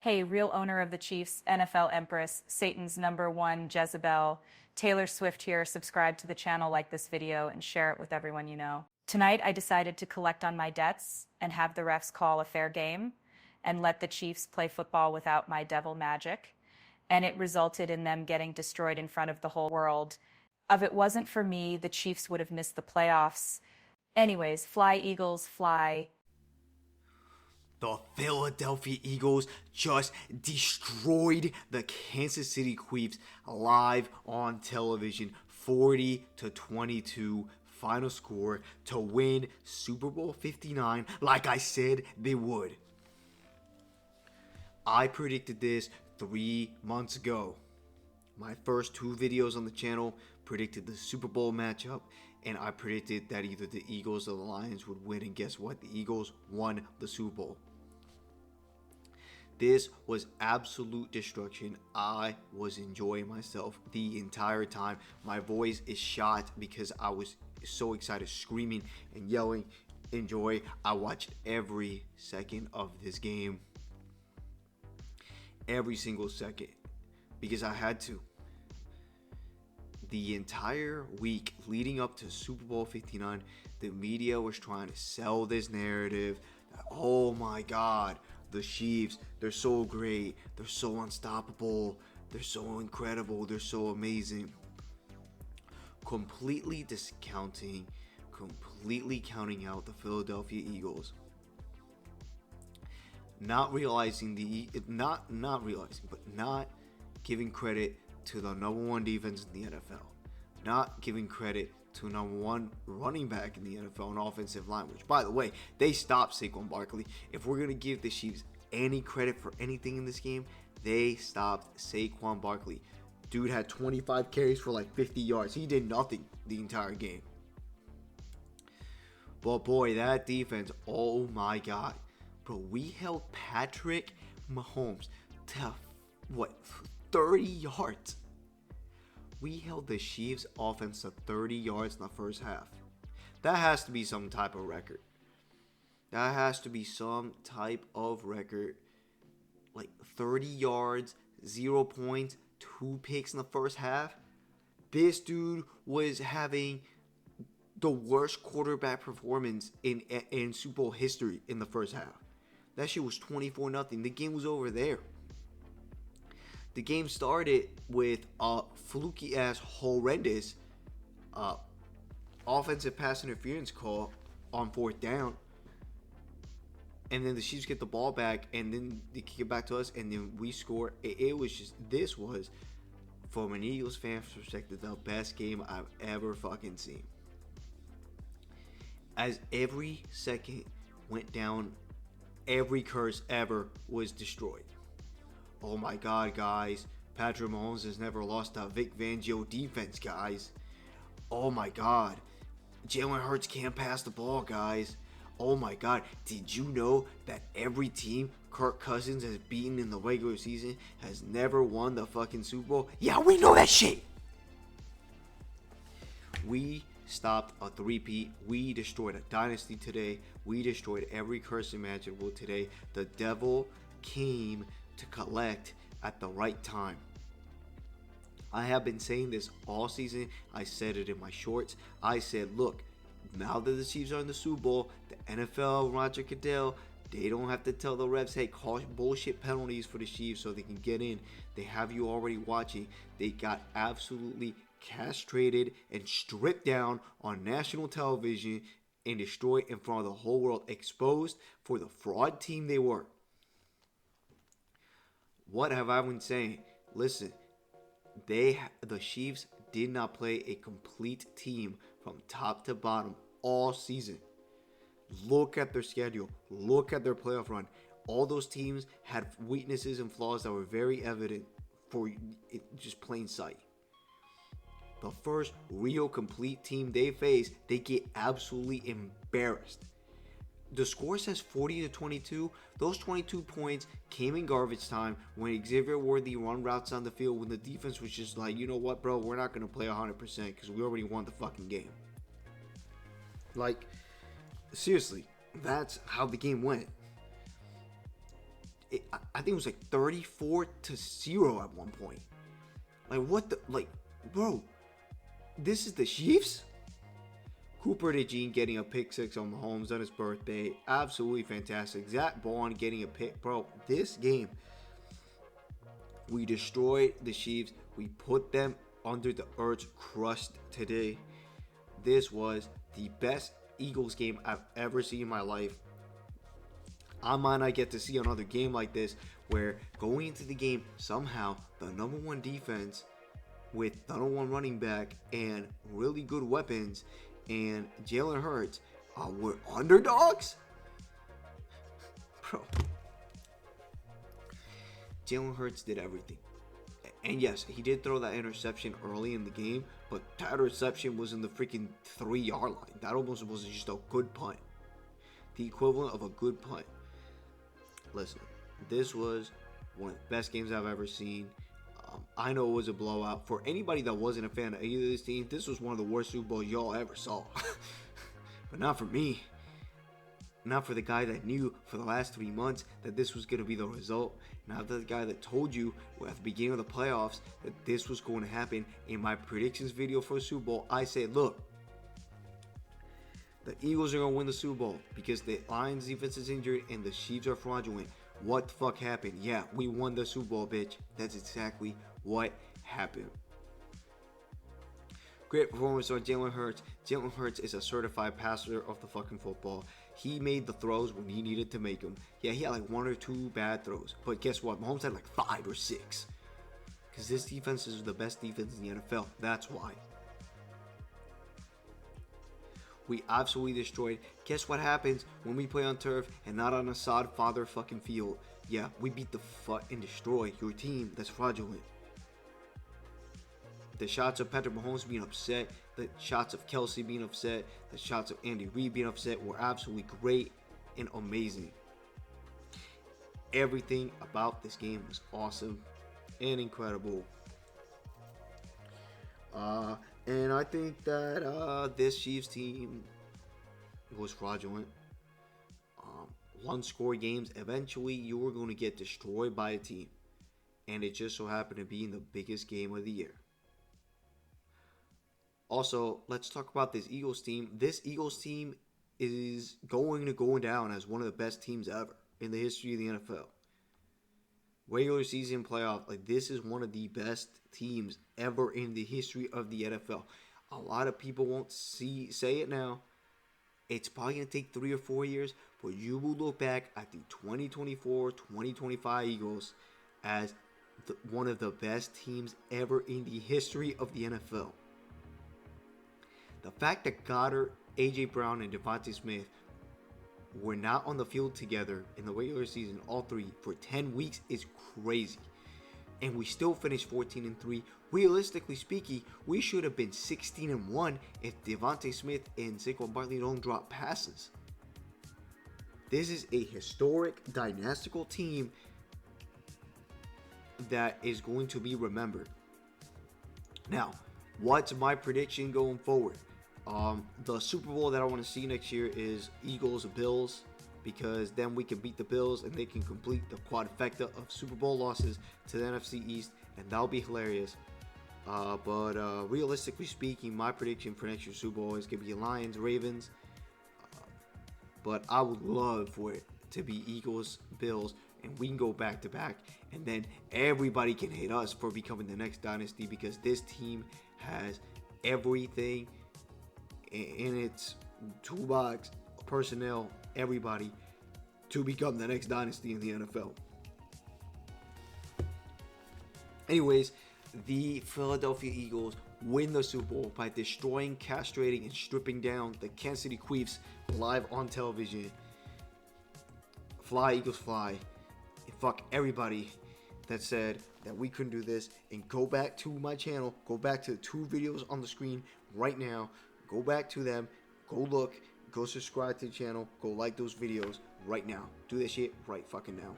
Hey, real owner of the Chiefs, NFL Empress, Satan's #1 Jezebel, Taylor Swift here. Subscribe to the channel, like this video, and share it with everyone you know. Tonight, I decided to collect on my debts and have the refs call a fair game and let the Chiefs play football without my devil magic. And it resulted in them getting destroyed in front of the whole world. If it wasn't for me, the Chiefs would have missed the playoffs. Anyways, fly Eagles, fly. The Philadelphia Eagles just destroyed the Kansas City Chiefs live on television, 40-22 final score to win Super Bowl 59 like I said they would. I predicted this 3 months ago. My first 2 videos on the channel predicted the Super Bowl matchup, and I predicted that either the Eagles or the Lions would win, and guess what? The Eagles won the Super Bowl. This was absolute destruction. I was enjoying myself the entire time. My voice is shot because I was so excited, screaming and yelling in joy. I watched every second of this game. Every single second. Because I had to. The entire week leading up to Super Bowl 59, the media was trying to sell this narrative that, oh my God, the Chiefs, they're so great, they're so unstoppable, they're so incredible, they're so amazing. Completely discounting, completely counting out the Philadelphia Eagles. Not giving credit to the #1 defense in the NFL. Not giving credit to #1 running back in the NFL and offensive line, which, by the way, they stopped Saquon Barkley. If we're going to give the Chiefs any credit for anything in this game, they stopped Saquon Barkley. Dude had 25 carries for like 50 yards. He did nothing the entire game. But boy, that defense, oh my God. Bro, we held Patrick Mahomes to, 30 yards. We held the Chiefs offense to 30 yards in the first half. That has to be some type of record. That has to be some type of record. Like 30 yards, 0 points, 2 picks in the first half. This dude was having the worst quarterback performance in Super Bowl history in the first half. That shit was 24-0. The game was over there. The game started with a fluky-ass, horrendous offensive pass interference call on 4th down. And then the Chiefs get the ball back, and then they kick it back to us, and then we score. This was, from an Eagles fan's perspective, the best game I've ever fucking seen. As every second went down, every curse ever was destroyed. Oh my God, guys. Patrick Mahomes has never lost a Vic Fangio defense, guys. Oh my God. Jalen Hurts can't pass the ball, guys. Oh my God. Did you know that every team Kirk Cousins has beaten in the regular season has never won the fucking Super Bowl? Yeah, we know that shit. We stopped a three-peat. We destroyed a dynasty today. We destroyed every curse imaginable today. The devil came to collect at the right time. I have been saying this all season. I said it in my shorts. I said, look, now that the Chiefs are in the Super Bowl, the NFL, Roger Goodell, they don't have to tell the refs, hey, call bullshit penalties for the Chiefs so they can get in. They have you already watching. They got absolutely castrated and stripped down on national television and destroyed in front of the whole world, exposed for the fraud team they were. What have I been saying? Listen, the Chiefs did not play a complete team from top to bottom all season. Look at their schedule. Look at their playoff run. All those teams had weaknesses and flaws that were very evident for just plain sight. The first real complete team they face, they get absolutely embarrassed. The score says 40-22. Those 22 points came in garbage time when Xavier Worthy run routes on the field when the defense was just like, you know what, bro, we're not going to play 100% because we already won the fucking game. Like, seriously, that's how the game went. I think it was like 34-0 at one point. Like, what the, like, bro, this is the Chiefs? Cooper DeJean getting a pick six on Mahomes on his birthday. Absolutely fantastic. Zach Bond getting a pick. Bro, this game, we destroyed the Chiefs. We put them under the earth's crust today. This was the best Eagles game I've ever seen in my life. I might not get to see another game like this where going into the game, somehow the number one defense with the number one running back and really good weapons and Jalen Hurts were underdogs? Bro. Jalen Hurts did everything. And yes, he did throw that interception early in the game, but that interception was in the freaking 3-yard line. That almost was just a good punt. The equivalent of a good punt. Listen, this was one of the best games I've ever seen. I know it was a blowout. For anybody that wasn't a fan of either of these teams, this was one of the worst Super Bowls y'all ever saw. But not for me. Not for the guy that knew for the last 3 months that this was going to be the result. Not the guy that told you at the beginning of the playoffs that this was going to happen. In my predictions video for the Super Bowl, I said, look, the Eagles are going to win the Super Bowl because the Lions defense is injured and the Chiefs are fraudulent. What the fuck happened? Yeah, we won the Super Bowl, bitch. That's exactly what happened. Great performance on Jalen Hurts. Jalen Hurts is a certified passer of the fucking football. He made the throws when he needed to make them. Yeah, he had like 1 or 2 bad throws. But guess what? Mahomes had like 5 or 6. Because this defense is the best defense in the NFL. That's why. We absolutely destroyed. Guess what happens when we play on turf and not on a sod father fucking field? Yeah, we beat the fuck and destroy your team that's fraudulent. The shots of Patrick Mahomes being upset, the shots of Kelsey being upset, the shots of Andy Reid being upset were absolutely great and amazing. Everything about this game was awesome and incredible. And I think that this Chiefs team was fraudulent. One-score games, eventually you were going to get destroyed by a team. And it just so happened to be in the biggest game of the year. Also, let's talk about this Eagles team. This Eagles team is going to go down as one of the best teams ever in the history of the NFL. Regular season playoff, like this is one of the best teams ever in the history of the NFL. A lot of people won't say it now. It's probably going to take 3 or 4 years, but you will look back at the 2024-2025 Eagles as one of the best teams ever in the history of the NFL. The fact that Goddard, A.J. Brown, and Devontae Smith were not on the field together in the regular season, all three, for 10 weeks is crazy. And we still finished 14-3. Realistically speaking, we should have been 16-1 if Devontae Smith and Saquon Barkley don't drop passes. This is a historic, dynastical team that is going to be remembered. Now, what's my prediction going forward? The Super Bowl that I want to see next year is Eagles-Bills, because then we can beat the Bills and they can complete the quadfecta of Super Bowl losses to the NFC East, and that'll be hilarious. But realistically speaking, my prediction for next year's Super Bowl is going to be Lions-Ravens. But I would love for it to be Eagles-Bills, and we can go back-to-back, and then everybody can hate us for becoming the next dynasty, because this team has everything in its toolbox, personnel, everybody, to become the next dynasty in the NFL. Anyways, the Philadelphia Eagles win the Super Bowl by destroying, castrating, and stripping down the Kansas City Chiefs live on television. Fly, Eagles, fly. And fuck everybody that said that we couldn't do this. And go back to my channel. Go back to the 2 videos on the screen right now. Go back to them. Go look. Go subscribe to the channel. Go like those videos right now. Do this shit right fucking now.